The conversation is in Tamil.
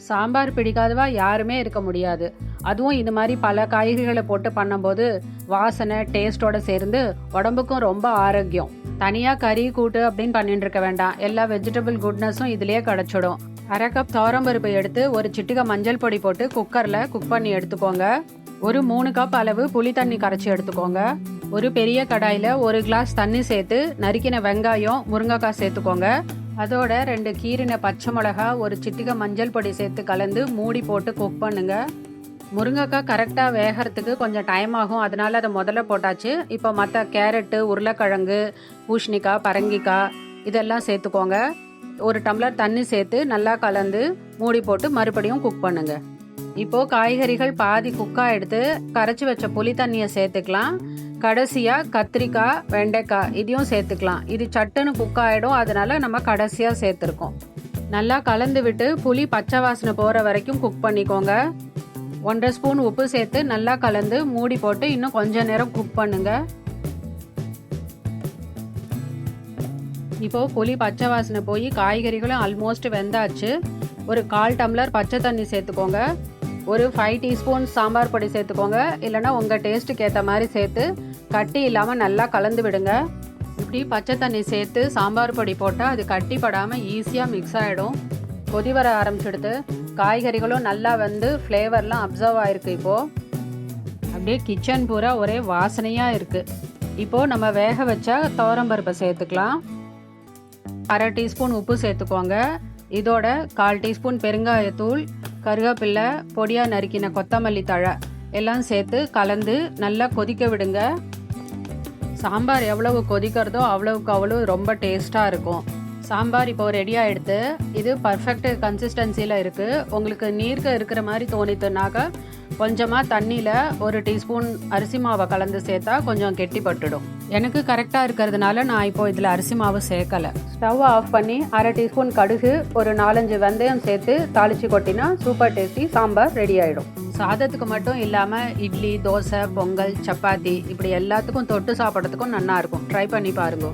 சாம்பார் பிடிக்காதவா யாருமே இருக்க முடியாது. அதுவும் இந்த மாதிரி பல காய்கறிகளை போட்டு பண்ணும்போது வாசனை டேஸ்ட்டோட சேர்ந்து உடம்புக்கும் ரொம்ப ஆரோக்கியம். தனியாக கறி கூட்டு அப்படின்னு பண்ணிட்டு இருக்க வேண்டாம். எல்லா வெஜிடபிள் குட்னஸும் இதுலேயே கிடச்சிடும். 1/2 கப் துவரம்பருப்பு எடுத்து ஒரு சிட்டிகை மஞ்சள் பொடி போட்டு குக்கரில் குக் பண்ணி எடுத்துக்கோங்க. ஒரு 3 கப் அளவு புளி தண்ணி கரைச்சி எடுத்துக்கோங்க. ஒரு பெரிய கடாயில் 1 கிளாஸ் தண்ணி சேர்த்து நறுக்கின வெங்காயம் முருங்கைக்காய் சேர்த்துக்கோங்க. அதோட 2 கீரின பச்சை மிளகா ஒரு சிட்டிகை மஞ்சள் பொடி சேர்த்து கலந்து மூடி போட்டு குக் பண்ணுங்க. முருங்கைக்காய் கரெக்டாக வேகிறதுக்கு கொஞ்சம் டைம் ஆகும், அதனால அதை முதல்ல போட்டாச்சு. இப்போ மற்ற கேரட்டு, உருளைக்கிழங்கு, பூசணிக்காய், பரங்கிக்காய் இதெல்லாம் சேர்த்துக்கோங்க. 1 டம்ளர் தண்ணி சேர்த்து நல்லா கலந்து மூடி போட்டு மறுபடியும் குக் பண்ணுங்க. இப்போது காய்கறிகள் பாதி குக்காக எடுத்து கரைச்சி வச்ச புளி தண்ணியை சேர்த்துக்கலாம். கடைசியாக கத்திரிக்காய், வெண்டைக்காய் இதையும் சேர்த்துக்கலாம். இது சட்டுன்னு குக் ஆகிடும், அதனால நம்ம கடைசியாக சேர்த்துருக்கோம். நல்லா கலந்து விட்டு புளி பச்சை வாசனை போகிற வரைக்கும் குக் பண்ணிக்கோங்க. 1/2 ஸ்பூன் உப்பு சேர்த்து நல்லா கலந்து மூடி போட்டு இன்னும் கொஞ்சம் நேரம் குக் பண்ணுங்க. இப்போது புளி பச்சை வாசனை போய் காய்கறிகளும் ஆல்மோஸ்ட் வெந்தாச்சு. ஒரு 1/4 டம்ளர் பச்சை தண்ணி சேர்த்துக்கோங்க. ஒரு 5 டீஸ்பூன் சாம்பார் பொடி சேர்த்துக்கோங்க. இல்லைனா உங்கள் டேஸ்ட்டுக்கு ஏற்ற மாதிரி சேர்த்து கட்டி இல்லாமல் நல்லா கலந்து விடுங்க. இப்படி பச்சை தண்ணி சேர்த்து சாம்பார் பொடி போட்டால் அது கட்டி படாமல் ஈஸியாக மிக்ஸ் ஆகிடும். கொதி வர ஆரம்பிச்சுடுத்து. காய்கறிகளும் நல்லா வந்து ஃப்ளேவர்லாம் அப்சர்வ் ஆகிருக்கு. இப்போது அப்படியே கிச்சன் பூரா ஒரே வாசனையாக இருக்குது. இப்போது நம்ம வேக வச்ச துவரம்பருப்பை சேர்த்துக்கலாம். 1/2 டீஸ்பூன் உப்பு சேர்த்துக்கோங்க. இதோட 1/4 டீஸ்பூன் பெருங்காயத்தூள், கருவேப்பிலை, பொடியாக நறுக்கின கொத்தமல்லி தழை எல்லாம் சேர்த்து கலந்து நல்லா கொதிக்க விடுங்க. சாம்பார் எவ்வளவு கொதிக்கிறதோ அவ்வளவுக்கு அவ்வளோ ரொம்ப டேஸ்ட்டாக இருக்கும். சாம்பார் இப்போ ரெடியாக எடுத்து இது பர்ஃபெக்ட் கன்சிஸ்டன்சியில் இருக்குது. உங்களுக்கு நீர்க்க இருக்கிற மாதிரி தோணித்துனாக்கா கொஞ்சமாக தண்ணியில் 1 டீஸ்பூன் அரிசி மாவை கலந்து சேர்த்தா கொஞ்சம் கெட்டிப்பட்டுடும். எனக்கு கரெக்டாக இருக்கிறதுனால நான் இப்போ இதில் அரிசி மாவு சேர்க்கலை. ஸ்டவ் ஆஃப் பண்ணி 1/2 டீஸ்பூன் கடுகு, ஒரு 4-5 வெந்தயம் சேர்த்து தாளித்து கொட்டினா சூப்பர் டேஸ்டி சாம்பார் ரெடி ஆகிடும். சாதத்துக்கு மட்டும் இல்லாமல் இட்லி, தோசை, பொங்கல், சப்பாத்தி இப்படி எல்லாத்துக்கும் தொட்டு சாப்பிட்றதுக்கும் நல்லாயிருக்கும். ட்ரை பண்ணி பாருங்க.